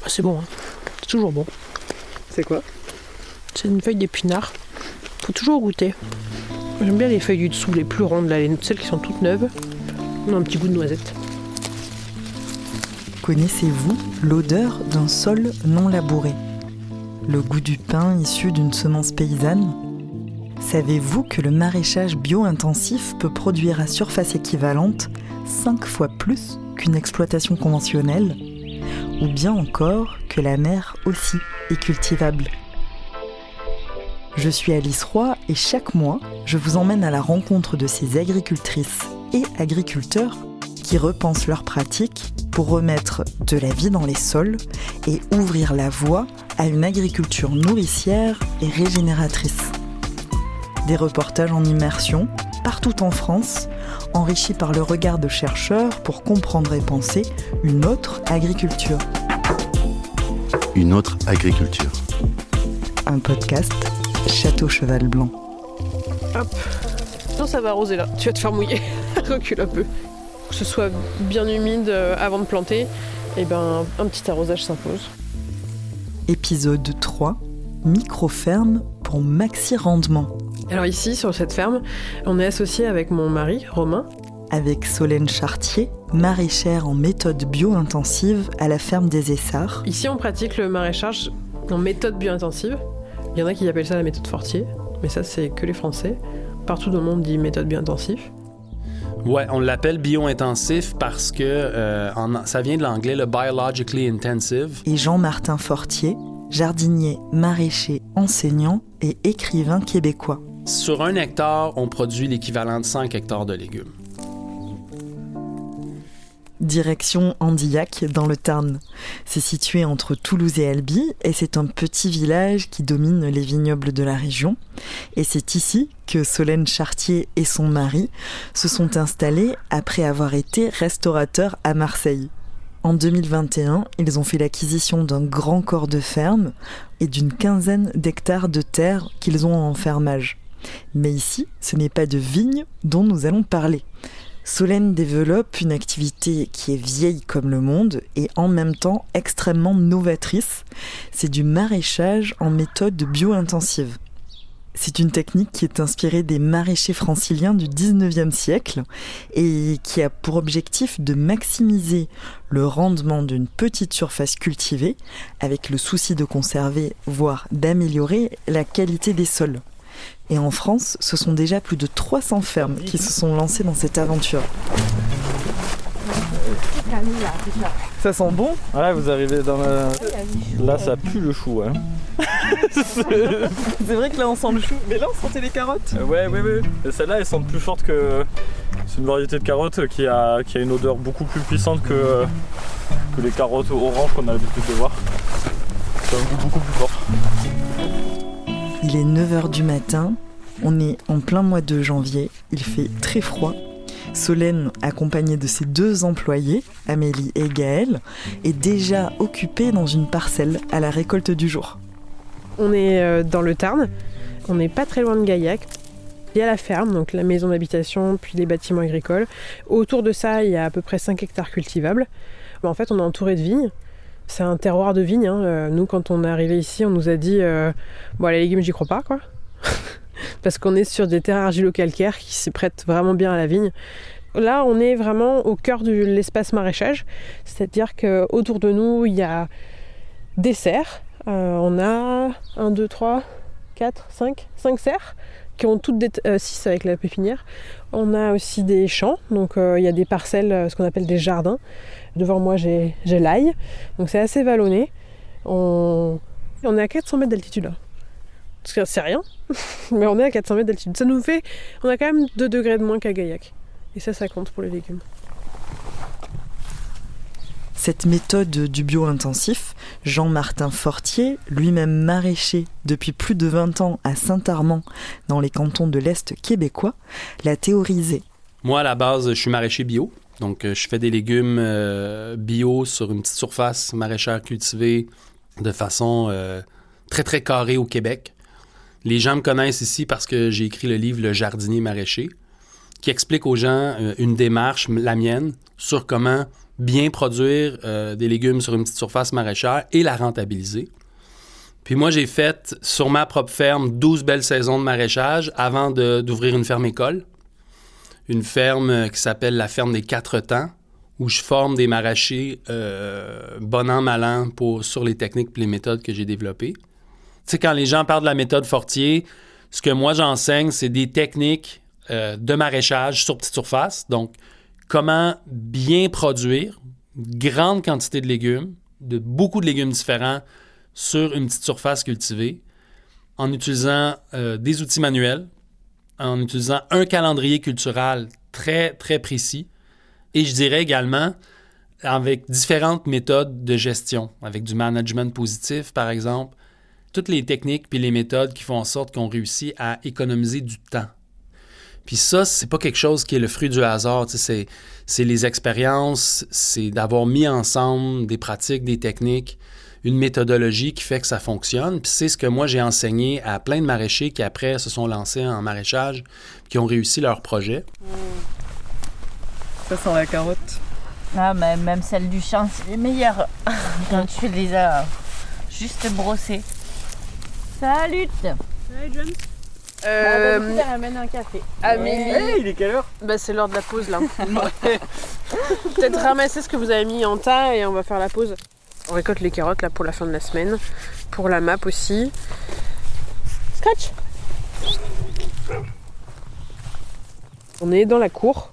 C'est bon, hein. C'est toujours bon. C'est quoi? C'est une feuille d'épinard. Faut toujours goûter. J'aime bien les feuilles du dessous, les plus rondes, là, celles qui sont toutes neuves. On a un petit goût de noisette. Connaissez-vous l'odeur d'un sol non labouré? Le goût du pain issu d'une semence paysanne? Savez-vous que le maraîchage bio-intensif peut produire à surface équivalente 5 fois plus qu'une exploitation conventionnelle? Ou bien encore que la mer aussi est cultivable? Je suis Alice Roy et chaque mois, je vous emmène à la rencontre de ces agricultrices et agriculteurs qui repensent leurs pratiques pour remettre de la vie dans les sols et ouvrir la voie à une agriculture nourricière et régénératrice. Des reportages en immersion, partout en France, enrichis par le regard de chercheurs pour comprendre et penser une autre agriculture. Une autre agriculture. Un podcast Château Cheval Blanc. Hop. Non, ça va arroser là. Tu vas te faire mouiller. Recule un peu. Que ce soit bien humide avant de planter, et ben un petit arrosage s'impose. Épisode 3. Micro-ferme pour maxi rendement. Alors ici, sur cette ferme, on est associé avec mon mari, Romain. Avec Solène Chartier, maraîchère en méthode bio-intensive à la ferme des Essarts. Ici, on pratique le maraîchage en méthode bio-intensive. Il y en a qui appellent ça la méthode Fortier, mais ça, c'est que les Français. Partout dans le monde, dit méthode bio-intensive. Ouais, on l'appelle bio-intensif parce que ça vient de l'anglais, le biologically intensive. Et Jean-Martin Fortier, jardinier, maraîcher, enseignant et écrivain québécois. Sur 1 hectare, on produit l'équivalent de 5 hectares de légumes. Direction Andillac, dans le Tarn. C'est situé entre Toulouse et Albi et c'est un petit village qui domine les vignobles de la région. Et c'est ici que Solène Chartier et son mari se sont installés après avoir été restaurateurs à Marseille. En 2021, ils ont fait l'acquisition d'un grand corps de ferme et d'une 15aine d'hectares de terre qu'ils ont en fermage. Mais ici, ce n'est pas de vignes dont nous allons parler. Solène développe une activité qui est vieille comme le monde et en même temps extrêmement novatrice. C'est du maraîchage en méthode bio-intensive. C'est une technique qui est inspirée des maraîchers franciliens du 19e siècle et qui a pour objectif de maximiser le rendement d'une petite surface cultivée avec le souci de conserver, voire d'améliorer la qualité des sols. Et en France, ce sont déjà plus de 300 fermes qui se sont lancées dans cette aventure. Ça sent bon? Ouais, vous arrivez dans la... Là, ça pue le chou, hein. C'est vrai que là, on sent le chou. Mais là, on sentait les carottes. Ouais. Et celles-là, elles sentent plus fortes que... C'est une variété de carottes qui a une odeur beaucoup plus puissante que les carottes oranges qu'on a l'habitude de voir. Ça a un goût beaucoup plus fort. Il est 9h du matin, on est en plein mois de janvier, il fait très froid. Solène, accompagnée de ses 2 employés, Amélie et Gaëlle, est déjà occupée dans une parcelle à la récolte du jour. On est dans le Tarn, on n'est pas très loin de Gaillac. Il y a la ferme, donc la maison d'habitation, puis les bâtiments agricoles. Autour de ça, il y a à peu près 5 hectares cultivables. En fait, on est entouré de vignes. C'est un terroir de vignes. Nous, quand on est arrivé ici, on nous a dit bon, les légumes, j'y crois pas, quoi. Parce qu'on est sur des terres argilo-calcaires qui s'y prêtent vraiment bien à la vigne. Là, on est vraiment au cœur de l'espace maraîchage. C'est-à-dire qu'autour de nous, il y a des serres. On a 1, 2, 3, 4, 5 serres qui ont toutes 6 avec la pépinière. On a aussi des champs. Donc, il y a des parcelles, ce qu'on appelle des jardins. Devant moi, j'ai l'ail, donc c'est assez vallonné. On est à 400 mètres d'altitude là. Parce que c'est rien, mais on est à 400 mètres d'altitude. Ça nous fait, on a quand même 2 degrés de moins qu'à Gaillac. Et ça compte pour les légumes. Cette méthode du bio-intensif, Jean-Martin Fortier, lui-même maraîcher depuis plus de 20 ans à Saint-Armand, dans les cantons de l'Est québécois, l'a théorisé. Moi, à la base, je suis maraîcher bio. Donc, je fais des légumes bio sur une petite surface maraîchère cultivée de façon très, très carrée au Québec. Les gens me connaissent ici parce que j'ai écrit le livre « Le jardinier maraîcher » qui explique aux gens une démarche, la mienne, sur comment bien produire des légumes sur une petite surface maraîchère et la rentabiliser. Puis moi, j'ai fait sur ma propre ferme 12 belles saisons de maraîchage avant d'ouvrir une ferme école. Une ferme qui s'appelle la ferme des 4 temps, où je forme des maraîchers bon an, mal an sur les techniques et les méthodes que j'ai développées. Tu sais, quand les gens parlent de la méthode Fortier, ce que moi j'enseigne, c'est des techniques de maraîchage sur petite surface. Donc, comment bien produire une grande quantité de légumes, de beaucoup de légumes différents sur une petite surface cultivée, en utilisant des outils manuels, en utilisant un calendrier cultural très, très précis, et je dirais également avec différentes méthodes de gestion, avec du management positif, par exemple, toutes les techniques puis les méthodes qui font en sorte qu'on réussit à économiser du temps. Puis ça, c'est pas quelque chose qui est le fruit du hasard. C'est les expériences, c'est d'avoir mis ensemble des pratiques, des techniques, une méthodologie qui fait que ça fonctionne. Puis c'est ce que moi, j'ai enseigné à plein de maraîchers qui, après, se sont lancés en maraîchage, qui ont réussi leur projet. Ça sent la carotte. Ah, mais même celle du champ, c'est les meilleures. Quand tu les as juste brossées. Salut! Salut, John. Tu ramènes un café. Amélie. Hey, il est quelle heure? Bah, c'est l'heure de la pause là. Peut-être ramasser ce que vous avez mis en tas et on va faire la pause. On récolte les carottes là pour la fin de la semaine. Pour la map aussi. Scratch. On est dans la cour,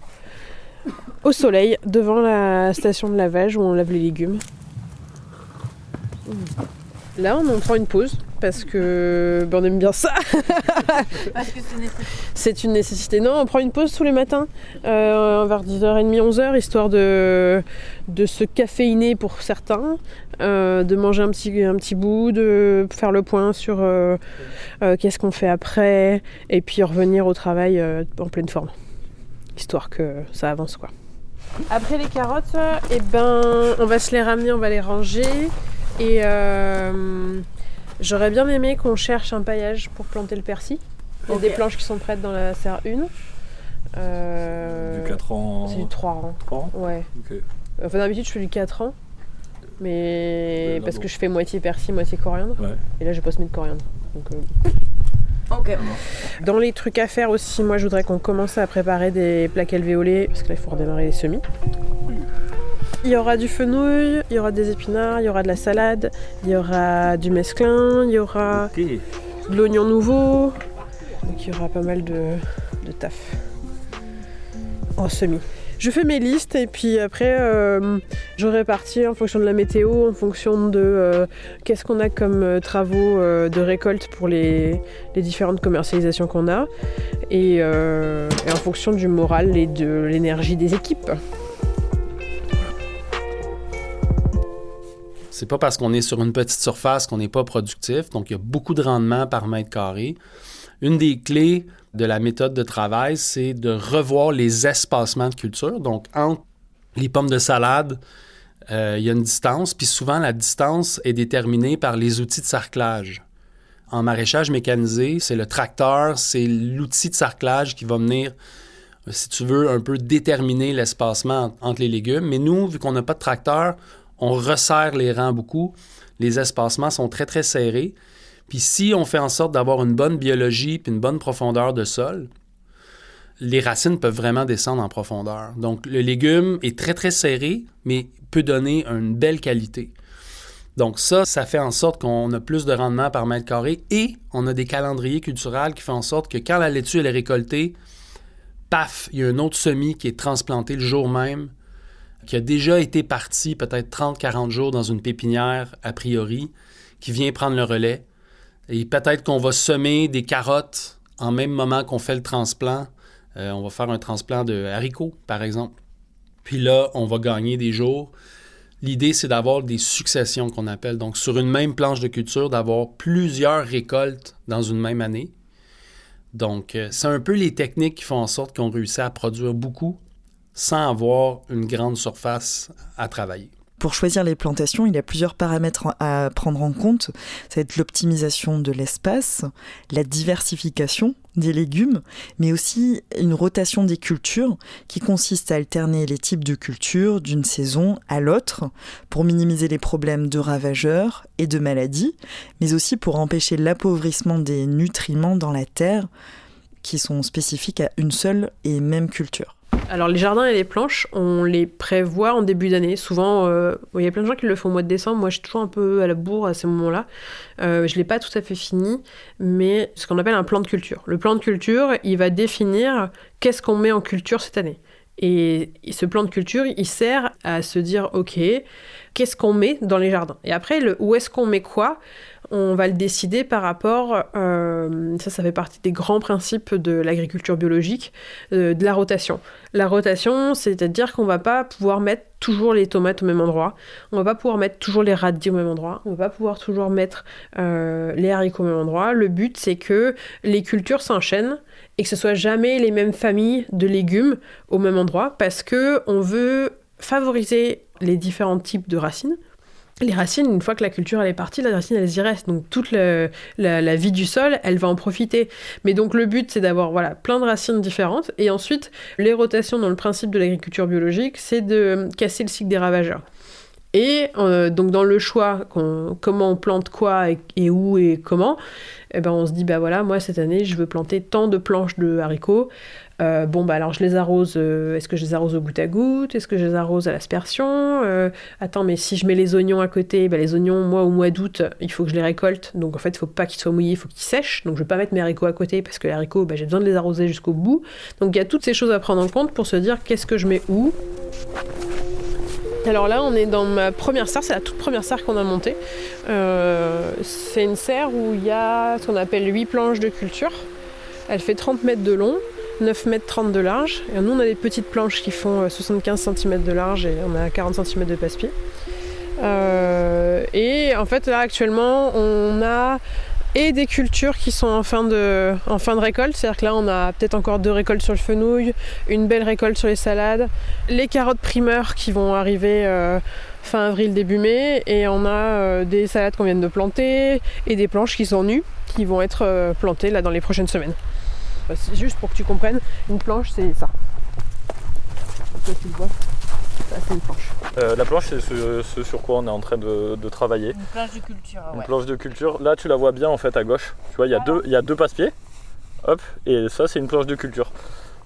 au soleil, devant la station de lavage où on lave les légumes. Là, on prend une pause parce que on aime bien ça. Parce que C'est une nécessité. Non, on prend une pause tous les matins vers 10h30, 11h, histoire de se caféiner pour certains, de manger un petit bout, de faire le point sur qu'est-ce qu'on fait après, et puis revenir au travail en pleine forme, histoire que ça avance, quoi. Après les carottes, on va se les ramener, on va les ranger. Et j'aurais bien aimé qu'on cherche un paillage pour planter le persil. Il y a des planches qui sont prêtes dans la serre 1. Du 4 ans. C'est du 3 ans. 3 ans? Ouais. Ok. Enfin, d'habitude, je fais du 4 ans. Mais Là, parce bon. que je fais moitié persil, moitié coriandre. Ouais. Et là, j'ai pas semé de coriandre. Donc, Ok. Dans les trucs à faire aussi, moi, je voudrais qu'on commence à préparer des plaques alvéolées. Parce que là, il faut redémarrer les semis. Il y aura du fenouil, il y aura des épinards, il y aura de la salade, il y aura du mesclun, il y aura de l'oignon nouveau. Donc il y aura pas mal de taf en semis. Je fais mes listes et puis après je répartis en fonction de la météo, en fonction de qu'est-ce qu'on a comme travaux de récolte pour les différentes commercialisations qu'on a et en fonction du moral et de l'énergie des équipes. C'est pas parce qu'on est sur une petite surface qu'on n'est pas productif, donc il y a beaucoup de rendement par mètre carré. Une des clés de la méthode de travail, c'est de revoir les espacements de culture. Donc, entre les pommes de salade, il y a une distance, puis souvent la distance est déterminée par les outils de sarclage. En maraîchage mécanisé, c'est le tracteur, c'est l'outil de sarclage qui va venir, si tu veux, un peu déterminer l'espacement entre les légumes. Mais nous, vu qu'on n'a pas de tracteur, on resserre les rangs beaucoup. Les espacements sont très, très serrés. Puis si on fait en sorte d'avoir une bonne biologie puis une bonne profondeur de sol, les racines peuvent vraiment descendre en profondeur. Donc, le légume est très, très serré, mais peut donner une belle qualité. Donc ça fait en sorte qu'on a plus de rendement par mètre carré et on a des calendriers culturels qui font en sorte que quand la laitue elle est récoltée, paf, il y a un autre semis qui est transplanté le jour même, qui a déjà été parti peut-être 30-40 jours dans une pépinière, a priori, qui vient prendre le relais. Et peut-être qu'on va semer des carottes en même moment qu'on fait le transplant. On va faire un transplant de haricots, par exemple. Puis là, on va gagner des jours. L'idée, c'est d'avoir des successions qu'on appelle. Donc, sur une même planche de culture, d'avoir plusieurs récoltes dans une même année. Donc, c'est un peu les techniques qui font en sorte qu'on réussit à produire beaucoup sans avoir une grande surface à travailler. Pour choisir les plantations, il y a plusieurs paramètres à prendre en compte. Ça va être l'optimisation de l'espace, la diversification des légumes, mais aussi une rotation des cultures qui consiste à alterner les types de cultures d'une saison à l'autre pour minimiser les problèmes de ravageurs et de maladies, mais aussi pour empêcher l'appauvrissement des nutriments dans la terre qui sont spécifiques à une seule et même culture. Alors les jardins et les planches, on les prévoit en début d'année. Souvent, il y a plein de gens qui le font au mois de décembre. Moi, je suis toujours un peu à la bourre à ces moments-là. Je ne l'ai pas tout à fait fini, mais ce qu'on appelle un plan de culture. Le plan de culture, il va définir qu'est-ce qu'on met en culture cette année. Et ce plan de culture, il sert à se dire, OK, qu'est-ce qu'on met dans les jardins ? Et après, où est-ce qu'on met quoi ? On va le décider par rapport, ça fait partie des grands principes de l'agriculture biologique, de la rotation. La rotation, c'est-à-dire qu'on ne va pas pouvoir mettre toujours les tomates au même endroit, on ne va pas pouvoir mettre toujours les radis au même endroit, on ne va pas pouvoir toujours mettre les haricots au même endroit. Le but, c'est que les cultures s'enchaînent et que ce ne soit jamais les mêmes familles de légumes au même endroit, parce qu'on veut favoriser les différents types de racines. Les racines, une fois que la culture elle est partie, la racine elle y reste. Donc toute la vie du sol, elle va en profiter. Mais donc le but c'est d'avoir plein de racines différentes. Et ensuite, les rotations dans le principe de l'agriculture biologique, c'est de casser le cycle des ravageurs. Et donc dans le choix, comment on plante quoi et où et comment, on se dit moi cette année je veux planter tant de planches de haricots. Alors je les arrose, est-ce que je les arrose au goutte à goutte, est-ce que je les arrose à l'aspersion, attends, mais si je mets les oignons à côté, les oignons, moi au mois d'août, il faut que je les récolte, donc en fait il faut pas qu'ils soient mouillés, il faut qu'ils sèchent, donc je vais pas mettre mes haricots à côté parce que les haricots, j'ai besoin de les arroser jusqu'au bout. Donc il y a toutes ces choses à prendre en compte pour se dire qu'est-ce que je mets où. Alors là, on est dans ma première serre, c'est la toute première serre qu'on a montée. C'est une serre où il y a ce qu'on appelle 8 planches de culture. Elle fait 30 mètres de long, 9 mètres 30 de large. Et nous, on a des petites planches qui font 75 cm de large et on a 40 cm de passe-pied. Et en fait, là, actuellement, on a des cultures qui sont en fin de récolte. C'est-à-dire que là, on a peut-être encore 2 récoltes sur le fenouil, une belle récolte sur les salades, les carottes primeurs qui vont arriver fin avril, début mai, et on a des salades qu'on vient de planter et des planches qui sont nues, qui vont être plantées là dans les prochaines semaines. C'est juste pour que tu comprennes, une planche, c'est ça. Toi, tu le vois. Ça, c'est une planche. La planche, c'est ce sur quoi on est en train de travailler. Une planche de culture, Une planche de culture. Là, tu la vois bien en fait à gauche. Tu vois, il y a deux passe-pieds. Hop, et ça, c'est une planche de culture.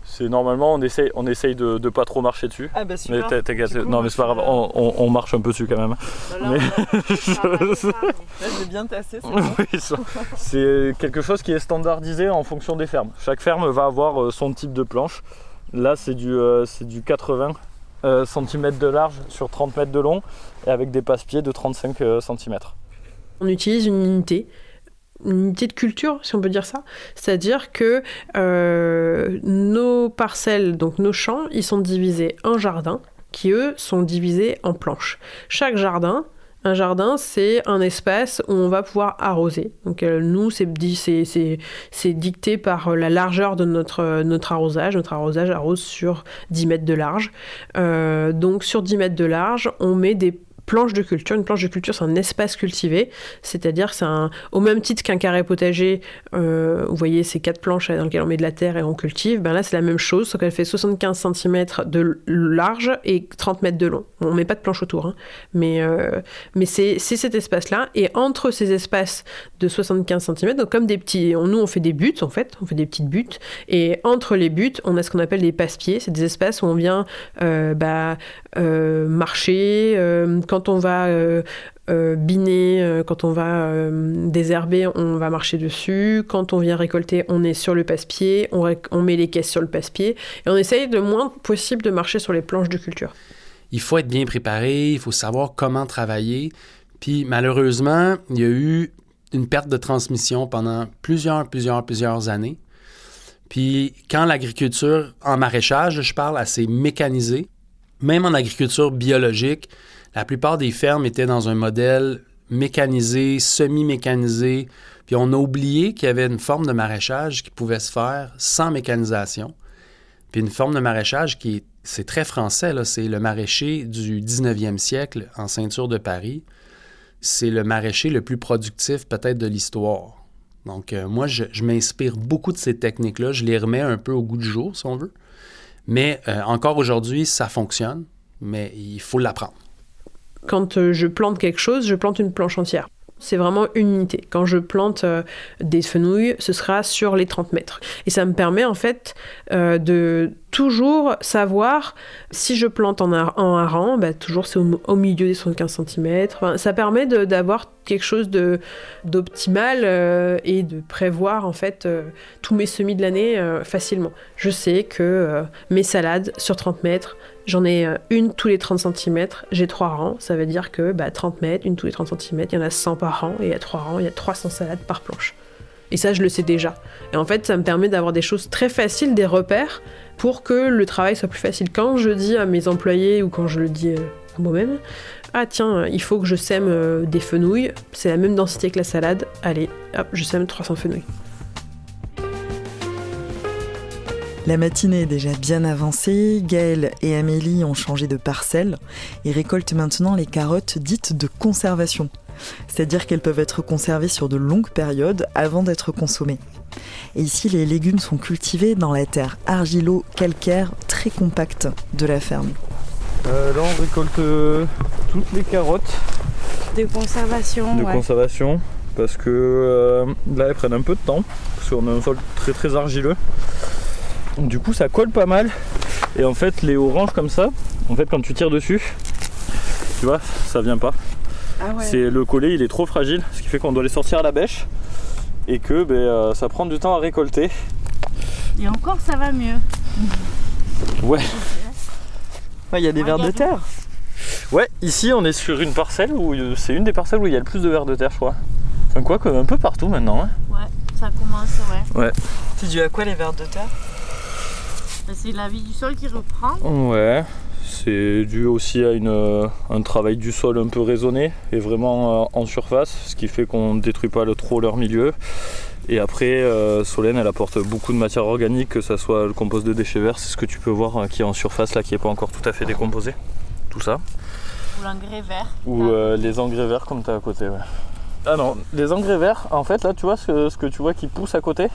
C'est normalement, on essaye de pas trop marcher dessus. Ah bah super. Mais non, mais c'est pas grave, on marche un peu dessus quand même. Là, j'ai bien tassé, c'est bon. Oui, c'est quelque chose qui est standardisé en fonction des fermes. Chaque ferme va avoir son type de planche. Là, c'est du 80 cm de large sur 30 mètres de long et avec des passe-pieds de 35 cm. On utilise une unité de culture, si on peut dire ça. C'est-à-dire que nos parcelles, donc nos champs, ils sont divisés en jardins, qui eux sont divisés en planches. Chaque jardin, un jardin, c'est un espace où on va pouvoir arroser. Donc nous, c'est dicté par la largeur de notre arrosage. Notre arrosage arrose sur 10 mètres de large. Donc sur 10 mètres de large, on met des planche de culture. Une planche de culture, c'est un espace cultivé, c'est-à-dire c'est au même titre qu'un carré potager, vous voyez ces 4 planches dans lesquelles on met de la terre et on cultive, là c'est la même chose, sauf qu'elle fait 75 cm de large et 30 mètres de long. On met pas de planche autour, mais c'est cet espace-là, et entre ces espaces de 75 cm, donc comme des petits, nous on fait des buttes en fait, on fait des petites buttes, et entre les buttes, on a ce qu'on appelle des passe-pieds, c'est des espaces où on vient marcher, quand on va biner, quand on va désherber, on va marcher dessus. Quand on vient récolter, on est sur le passe-pied, on met les caisses sur le passe-pied et on essaye le moins possible de marcher sur les planches de culture. Il faut être bien préparé, il faut savoir comment travailler. Puis malheureusement, il y a eu une perte de transmission pendant plusieurs années. Puis quand l'agriculture, en maraîchage, je parle, assez mécanisée, même en agriculture biologique, la plupart des fermes étaient dans un modèle mécanisé, semi-mécanisé, puis on a oublié qu'il y avait une forme de maraîchage qui pouvait se faire sans mécanisation, puis une forme de maraîchage qui est C'est très français, là. C'est le maraîcher du 19e siècle en ceinture de Paris. C'est le maraîcher le plus productif peut-être de l'histoire. Donc, moi, je m'inspire beaucoup de ces techniques-là. Je les remets un peu au goût du jour, si on veut. Mais encore aujourd'hui, ça fonctionne, mais il faut l'apprendre. Quand je plante quelque chose, je plante une planche entière. C'est vraiment une unité. Quand je plante des fenouilles, ce sera sur les 30 mètres. Et ça me permet en fait de toujours savoir si je plante en un rang, toujours c'est au milieu des 75 cm. Enfin, ça permet d'avoir quelque chose d'optimal et de prévoir en fait tous mes semis de l'année facilement. Je sais que mes salades sur 30 mètres, j'en ai une tous les 30 cm, j'ai 3 rangs, ça veut dire que 30 mètres, une tous les 30 cm, il y en a 100 par rang, et à 3 rangs, il y a 300 salades par planche. Et ça, je le sais déjà. Et en fait, ça me permet d'avoir des choses très faciles, des repères, pour que le travail soit plus facile. Quand je dis à mes employés, ou quand je le dis à moi-même, ah tiens, il faut que je sème des fenouilles, c'est la même densité que la salade, allez, hop, je sème 300 fenouilles. La matinée est déjà bien avancée, Gaëlle et Amélie ont changé de parcelle et récoltent maintenant les carottes dites de conservation. C'est-à-dire qu'elles peuvent être conservées sur de longues périodes avant d'être consommées. Et ici, les légumes sont cultivés dans la terre argilo-calcaire très compacte de la ferme. Là, on récolte toutes les carottes De conservation, de conservation parce que là, elles prennent un peu de temps parce qu'on a un sol très très argileux. Du coup, ça colle pas mal. Et en fait, les oranges comme ça, en fait, quand tu tires dessus, tu vois, ça vient pas. Ah ouais. C'est le collet, il est trop fragile, ce qui fait qu'on doit les sortir à la bêche et que ça prend du temps à récolter. Et encore, ça va mieux. Ouais. Il y a des vers de terre. Ouais, ici on est sur une parcelle où c'est une des parcelles où il y a le plus de vers de terre, je crois. Enfin, quoi que un peu partout maintenant. Hein. Ouais, ça commence, ouais. C'est dû à quoi les vers de terre ? C'est la vie du sol qui reprend. Ouais, c'est dû aussi à un travail du sol un peu raisonné et vraiment en surface, ce qui fait qu'on ne détruit pas trop leur milieu. Et après, Solène, elle apporte beaucoup de matière organique, que ce soit le compost de déchets verts, c'est ce que tu peux voir qui est en surface, là, qui n'est pas encore tout à fait décomposé. Tout ça. Ou l'engrais vert. Ou les engrais verts comme tu as à côté. Ouais. Ah non, les engrais verts, en fait, là, tu vois ce que tu vois qui pousse à côté ?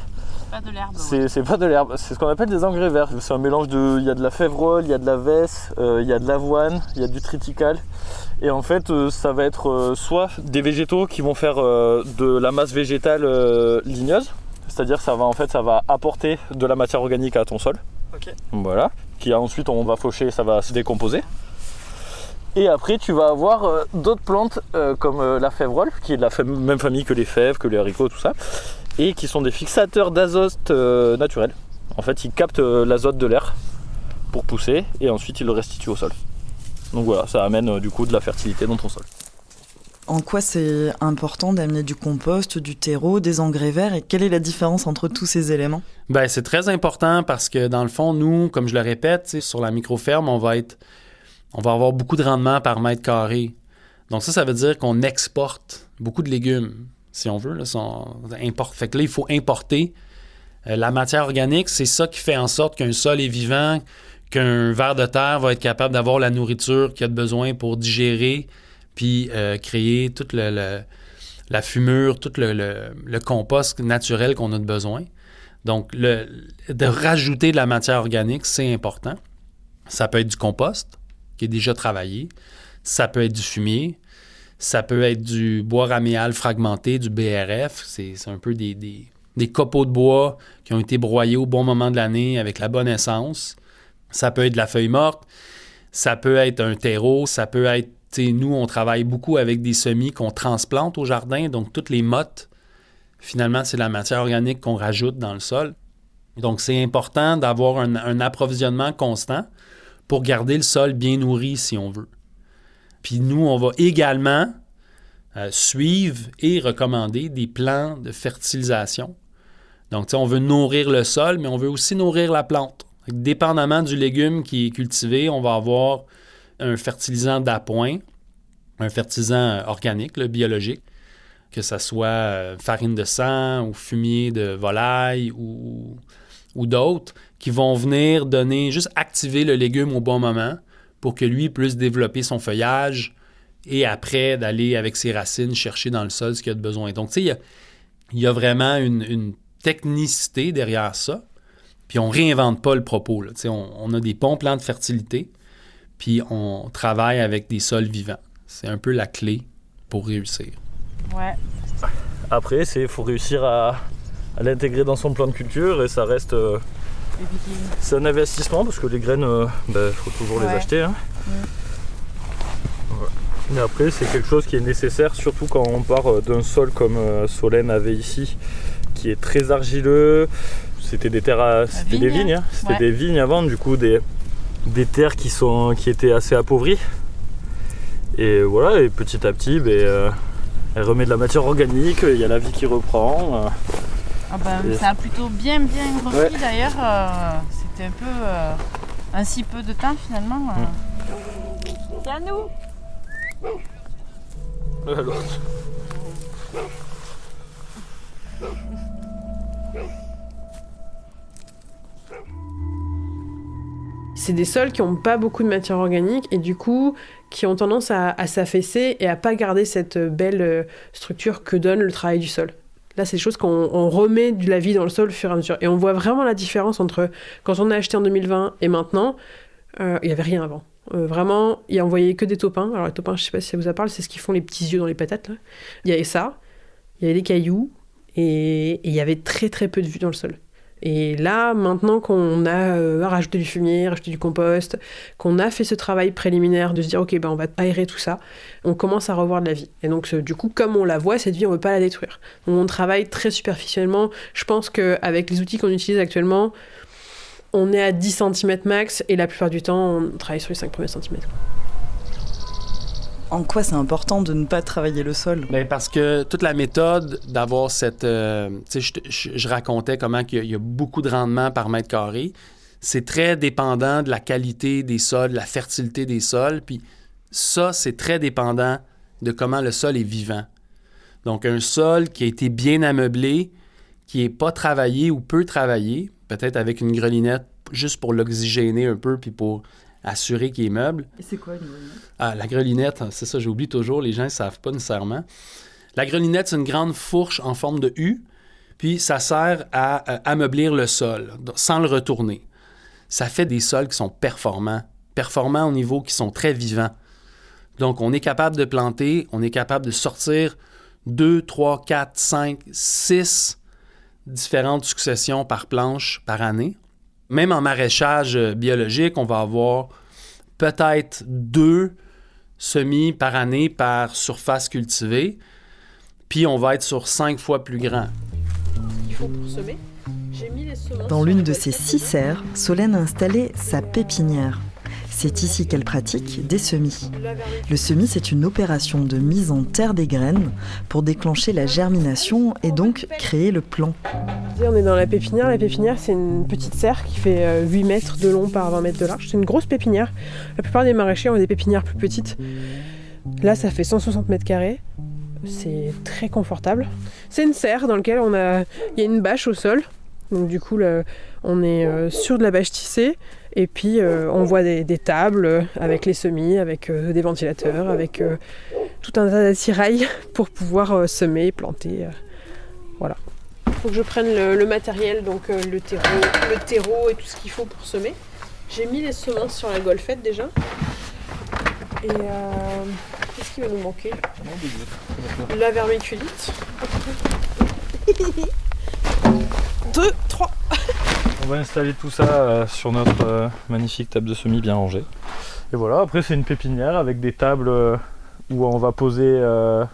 Pas de l'herbe. C'est pas de l'herbe, c'est ce qu'on appelle des engrais verts. C'est un mélange il y a de la févrole, il y a de la vesse, il y a de l'avoine, il y a du triticale. Et en fait, ça va être soit des végétaux qui vont faire de la masse végétale ligneuse, c'est-à-dire ça va apporter de la matière organique à ton sol. Ok. Voilà. Qui ensuite on va faucher, ça va se décomposer. Et après, tu vas avoir d'autres plantes comme la févrole, qui est de la même famille que les fèves, que les haricots, tout ça, et qui sont des fixateurs d'azote naturels. En fait, ils captent l'azote de l'air pour pousser, et ensuite ils le restituent au sol. Donc voilà, ça amène du coup de la fertilité dans ton sol. En quoi c'est important d'amener du compost, du terreau, des engrais verts et quelle est la différence entre tous ces éléments ? C'est très important parce que dans le fond, nous, comme je le répète, sur la micro-ferme, on va avoir beaucoup de rendement par mètre carré. Donc ça veut dire qu'on exporte beaucoup de légumes, si on veut. Là, Fait que là, il faut importer. La matière organique, c'est ça qui fait en sorte qu'un sol est vivant, qu'un ver de terre va être capable d'avoir la nourriture qu'il a besoin pour digérer, puis créer toute la fumure, tout le compost naturel qu'on a de besoin. Donc, de rajouter de la matière organique, c'est important. Ça peut être du compost, qui est déjà travaillé. Ça peut être du fumier. Ça peut être du bois raméal fragmenté, du BRF. C'est un peu des copeaux de bois qui ont été broyés au bon moment de l'année avec la bonne essence. Ça peut être de la feuille morte. Ça peut être un terreau. Ça peut être... Nous, on travaille beaucoup avec des semis qu'on transplante au jardin. Donc, toutes les mottes, finalement, c'est la matière organique qu'on rajoute dans le sol. Donc, c'est important d'avoir un approvisionnement constant pour garder le sol bien nourri, si on veut. Puis nous, on va également suivre et recommander des plans de fertilisation. Donc, on veut nourrir le sol, mais on veut aussi nourrir la plante. Dépendamment du légume qui est cultivé, on va avoir un fertilisant d'appoint, un fertilisant organique, biologique, que ce soit farine de sang ou fumier de volaille ou ou d'autres qui vont venir juste activer le légume au bon moment pour que lui puisse développer son feuillage et après d'aller avec ses racines chercher dans le sol ce qu'il a de besoin. Donc, tu sais, il y a vraiment une technicité derrière ça. Puis on réinvente pas le propos. Là. On a des bons plans de fertilité, puis on travaille avec des sols vivants. C'est un peu la clé pour réussir. Ouais. Après, il faut réussir à l'intégrer dans son plan de culture et ça reste... c'est un investissement parce que les graines, faut toujours les acheter. Hein. Ouais. Mais après, c'est quelque chose qui est nécessaire, surtout quand on part d'un sol comme Solène avait ici, qui est très argileux. C'était des terres, c'était des vignes. Hein. C'était des vignes avant, du coup, des terres qui étaient assez appauvries. Et voilà, et petit à petit, elle remet de la matière organique, il y a la vie qui reprend. Ça a plutôt bien repris d'ailleurs. C'était un peu un si peu de temps finalement. C'est à nous. L'autre. C'est des sols qui n'ont pas beaucoup de matière organique et du coup qui ont tendance à s'affaisser et à pas garder cette belle structure que donne le travail du sol. Là, c'est des choses qu'on remet de la vie dans le sol au fur et à mesure. Et on voit vraiment la différence entre quand on a acheté en 2020 et maintenant. Il n'y avait rien avant. Vraiment, il envoyait que des taupins. Alors les taupins, je ne sais pas si ça vous en parle, c'est ce qui font les petits yeux dans les patates. Là. Il y avait ça, il y avait des cailloux et il y avait très très peu de vue dans le sol. Et là, maintenant qu'on a rajouté du fumier, rajouté du compost, qu'on a fait ce travail préliminaire de se dire « Ok, on va aérer tout ça », on commence à revoir de la vie. Et donc, du coup, comme on la voit, cette vie, on ne veut pas la détruire. Donc, on travaille très superficiellement. Je pense qu'avec les outils qu'on utilise actuellement, on est à 10 cm max et la plupart du temps, on travaille sur les 5 premiers centimètres. En quoi c'est important de ne pas travailler le sol? Parce que toute la méthode d'avoir cette... je racontais comment il y a beaucoup de rendement par mètre carré. C'est très dépendant de la qualité des sols, de la fertilité des sols. Puis ça, c'est très dépendant de comment le sol est vivant. Donc, un sol qui a été bien ameublé, qui n'est pas travaillé ou peu travaillé, peut-être avec une grelinette juste pour l'oxygéner un peu puis pour assurer qu'il est meuble. Et c'est quoi une grelinette? La grelinette, c'est ça, j'oublie toujours, les gens ne savent pas nécessairement. La grelinette, c'est une grande fourche en forme de U, puis ça sert à ameublir le sol, sans le retourner. Ça fait des sols qui sont performants au niveau qui sont très vivants. Donc, on est capable de planter, on est capable de sortir 2, 3, 4, 5, 6 différentes successions par planche par année. Même en maraîchage biologique, on va avoir peut-être 2 semis par année par surface cultivée, puis on va être sur 5 fois plus grand. Il faut pour semer. J'ai mis les semences. Dans l'une de ces 6 serres, Solène a installé sa pépinière. C'est ici qu'elle pratique des semis. Le semis, c'est une opération de mise en terre des graines pour déclencher la germination et donc créer le plant. On est dans la pépinière. La pépinière, c'est une petite serre qui fait 8 mètres de long par 20 mètres de large. C'est une grosse pépinière. La plupart des maraîchers ont des pépinières plus petites. Là, ça fait 160 mètres carrés. C'est très confortable. C'est une serre dans laquelle il y a une bâche au sol. Donc du coup, on est sur de la bâche tissée. Et puis, on voit des tables avec les semis, avec des ventilateurs, avec tout un tas d'attirails pour pouvoir semer, planter. Voilà. Il faut que je prenne le matériel, donc le terreau et tout ce qu'il faut pour semer. J'ai mis les semences sur la golfette déjà. Et qu'est-ce qui va nous manquer? La vermiculite. 2, 3. On va installer tout ça sur notre magnifique table de semis bien rangée. Et voilà, après c'est une pépinière avec des tables où on va poser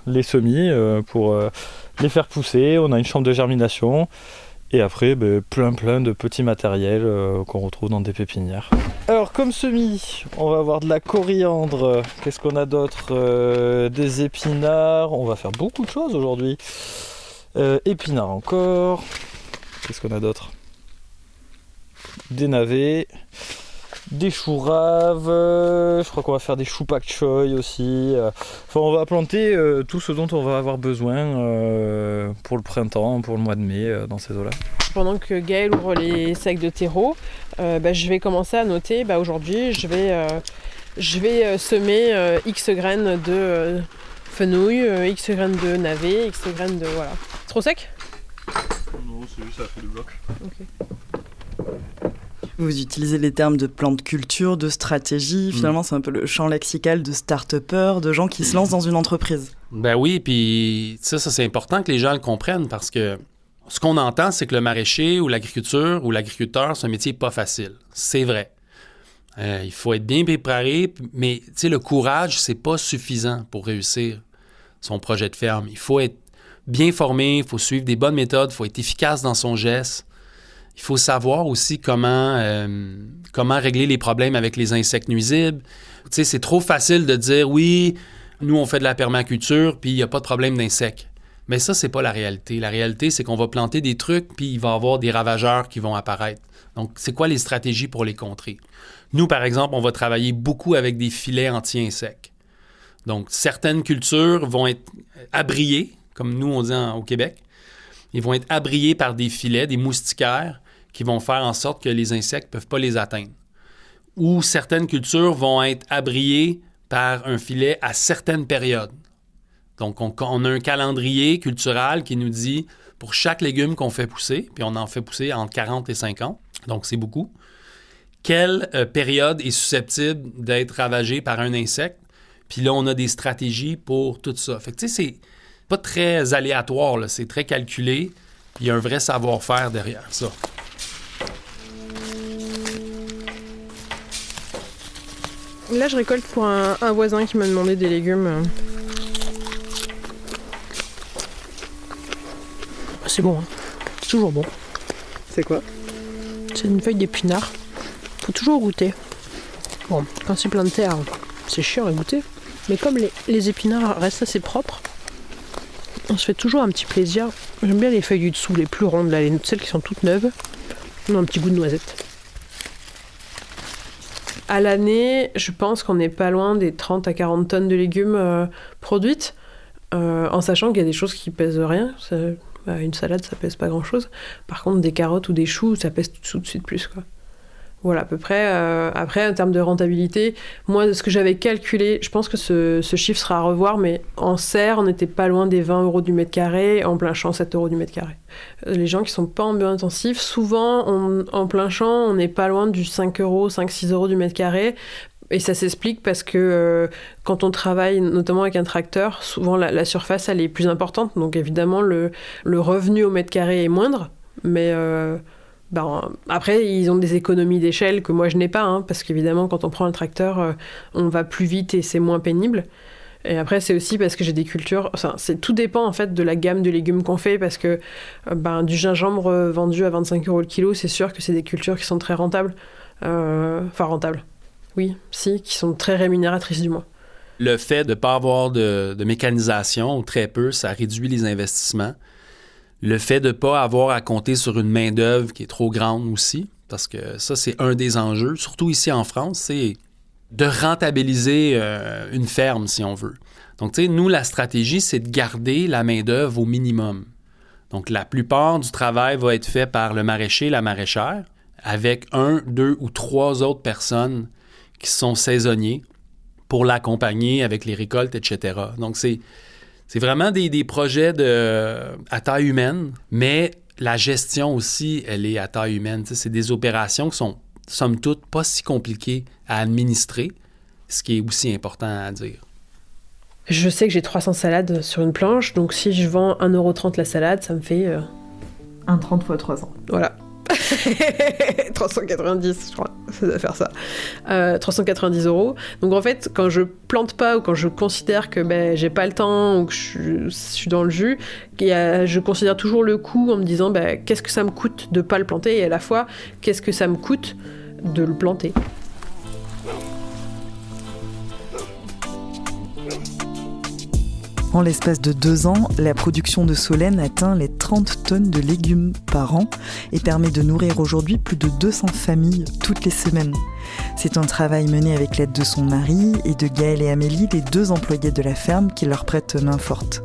les semis pour les faire pousser. On a une chambre de germination et après plein de petits matériels qu'on retrouve dans des pépinières. Alors comme semis, on va avoir de la coriandre, qu'est-ce qu'on a d'autre, des épinards, on va faire beaucoup de choses aujourd'hui. Épinards encore, qu'est-ce qu'on a d'autre? Des navets, des choux raves, je crois qu'on va faire des choux pak choy aussi. Enfin, on va planter tout ce dont on va avoir besoin pour le printemps, pour le mois de mai, dans ces eaux-là. Pendant que Gaël ouvre les sacs de terreau, je vais commencer à noter, aujourd'hui je vais semer X graines de fenouil, X graines de navet, X graines de... voilà. Trop sec ? Non, c'est juste ça fait du bloc. Ok. Vous utilisez les termes de plan de culture, de stratégie. Finalement, c'est un peu le champ lexical de start-upers, de gens qui se lancent dans une entreprise. Ben oui, puis ça c'est important que les gens le comprennent parce que ce qu'on entend, c'est que le maraîcher ou l'agriculture ou l'agriculteur, c'est un métier pas facile. C'est vrai. Il faut être bien préparé, mais le courage, c'est pas suffisant pour réussir son projet de ferme. Il faut être bien formé, il faut suivre des bonnes méthodes, il faut être efficace dans son geste. Il faut savoir aussi comment régler les problèmes avec les insectes nuisibles. C'est trop facile de dire, oui, nous, on fait de la permaculture, puis il n'y a pas de problème d'insectes. Mais ça, c'est pas la réalité. La réalité, c'est qu'on va planter des trucs, puis il va y avoir des ravageurs qui vont apparaître. Donc, c'est quoi les stratégies pour les contrer? Nous, par exemple, on va travailler beaucoup avec des filets anti-insectes. Donc, certaines cultures vont être abriées, comme nous, on dit au Québec. Ils vont être abriés par des filets, des moustiquaires, qui vont faire en sorte que les insectes ne peuvent pas les atteindre. Ou certaines cultures vont être abriées par un filet à certaines périodes. Donc, on a un calendrier culturel qui nous dit, pour chaque légume qu'on fait pousser, puis on en fait pousser entre 40 et 50, donc c'est beaucoup, quelle période est susceptible d'être ravagée par un insecte. Puis là, on a des stratégies pour tout ça. Fait que, tu sais, c'est pas très aléatoire, là. C'est très calculé. Il y a un vrai savoir-faire derrière ça. Là, je récolte pour un voisin qui m'a demandé des légumes. C'est bon, hein. C'est toujours bon. C'est quoi ? C'est une feuille d'épinard. Faut toujours goûter. Bon, quand c'est plein de terre, c'est chiant à goûter. Mais comme les épinards restent assez propres, on se fait toujours un petit plaisir. J'aime bien les feuilles du dessous, les plus rondes, là, celles qui sont toutes neuves. On a un petit goût de noisette. À l'année, je pense qu'on n'est pas loin des 30 à 40 tonnes de légumes produites, en sachant qu'il y a des choses qui pèsent rien. Une salade, ça pèse pas grand-chose. Par contre, des carottes ou des choux, ça pèse tout de suite plus, quoi. Voilà, à peu près. Après, en termes de rentabilité, moi, de ce que j'avais calculé, je pense que ce chiffre sera à revoir, mais en serre, on n'était pas loin des 20 € du mètre carré, en plein champ, 7 € du mètre carré. Les gens qui sont pas en bio-intensif, souvent, en plein champ, on n'est pas loin du 5 €, 5-6 € du mètre carré. Et ça s'explique parce que quand on travaille notamment avec un tracteur, souvent la surface elle est plus importante, donc évidemment le revenu au mètre carré est moindre, mais après ils ont des économies d'échelle que moi je n'ai pas, hein, parce qu'évidemment quand on prend un tracteur on va plus vite et c'est moins pénible. Et après c'est aussi parce que j'ai des cultures, tout dépend en fait de la gamme de légumes qu'on fait, parce que du gingembre vendu à 25 € le kilo, c'est sûr que c'est des cultures qui sont très rentables, rentables. Oui, qui sont très rémunératrices du moins. Le fait de ne pas avoir de mécanisation, ou très peu, ça réduit les investissements. Le fait de ne pas avoir à compter sur une main-d'œuvre qui est trop grande aussi, parce que ça, c'est un des enjeux, surtout ici en France, c'est de rentabiliser une ferme, si on veut. Donc, tu sais, nous, la stratégie, c'est de garder la main-d'œuvre au minimum. Donc, la plupart du travail va être fait par le maraîcher, la maraîchère, avec 1, 2 ou 3 autres personnes qui sont saisonniers pour l'accompagner avec les récoltes, etc. Donc, c'est vraiment des projets à taille humaine, mais la gestion aussi, elle est à taille humaine. Tu sais, c'est des opérations qui sont, somme toute, pas si compliquées à administrer, ce qui est aussi important à dire. Je sais que j'ai 300 salades sur une planche, donc si je vends 1,30 € la salade, ça me fait... 1,30 fois 300. Voilà. 390, je crois, ça doit faire ça. 390 €. Donc en fait, quand je plante pas ou quand je considère que j'ai pas le temps ou que je suis dans le jus, je considère toujours le coût en me disant qu'est-ce que ça me coûte de pas le planter, et à la fois qu'est-ce que ça me coûte de le planter. En l'espace de 2 ans, la production de Solène atteint les 30 tonnes de légumes par an et permet de nourrir aujourd'hui plus de 200 familles toutes les semaines. C'est un travail mené avec l'aide de son mari et de Gaël et Amélie, les 2 employés de la ferme qui leur prêtent main forte.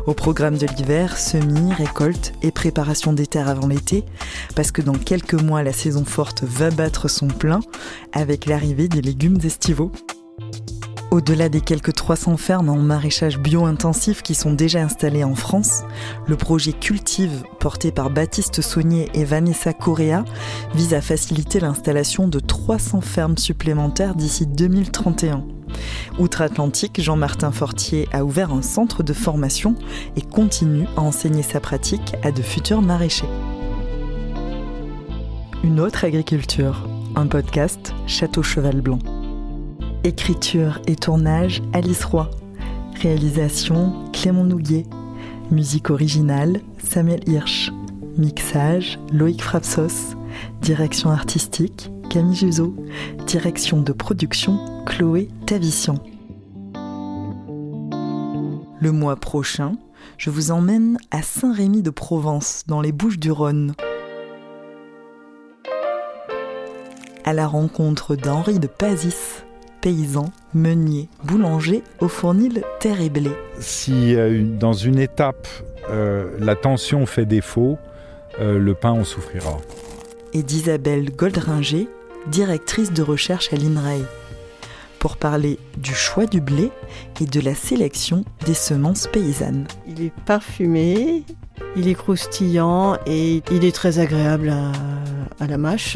Au programme de l'hiver, semis, récolte et préparation des terres avant l'été, parce que dans quelques mois, la saison forte va battre son plein avec l'arrivée des légumes estivaux. Au-delà des quelques 300 fermes en maraîchage bio-intensif qui sont déjà installées en France, le projet Cultive, porté par Baptiste Saunier et Vanessa Correa, vise à faciliter l'installation de 300 fermes supplémentaires d'ici 2031. Outre-Atlantique, Jean-Martin Fortier a ouvert un centre de formation et continue à enseigner sa pratique à de futurs maraîchers. Une autre agriculture, un podcast Château Cheval Blanc. Écriture et tournage, Alice Roy. Réalisation, Clément Nouguier. Musique originale, Samuel Hirsch. Mixage, Loïc Frapsos. Direction artistique, Camille Juzo. Direction de production, Chloé Tavissian. Le mois prochain, je vous emmène à Saint-Rémy-de-Provence, dans les Bouches-du-Rhône. À la rencontre d'Henri de Pazis, paysan, meunier, boulanger au fournil Terre et Blé. Si dans une étape, la tension fait défaut, le pain en souffrira. Et d'Isabelle Goldringer, directrice de recherche à l'INRAE, pour parler du choix du blé et de la sélection des semences paysannes. Il est parfumé, il est croustillant et il est très agréable à la mâche.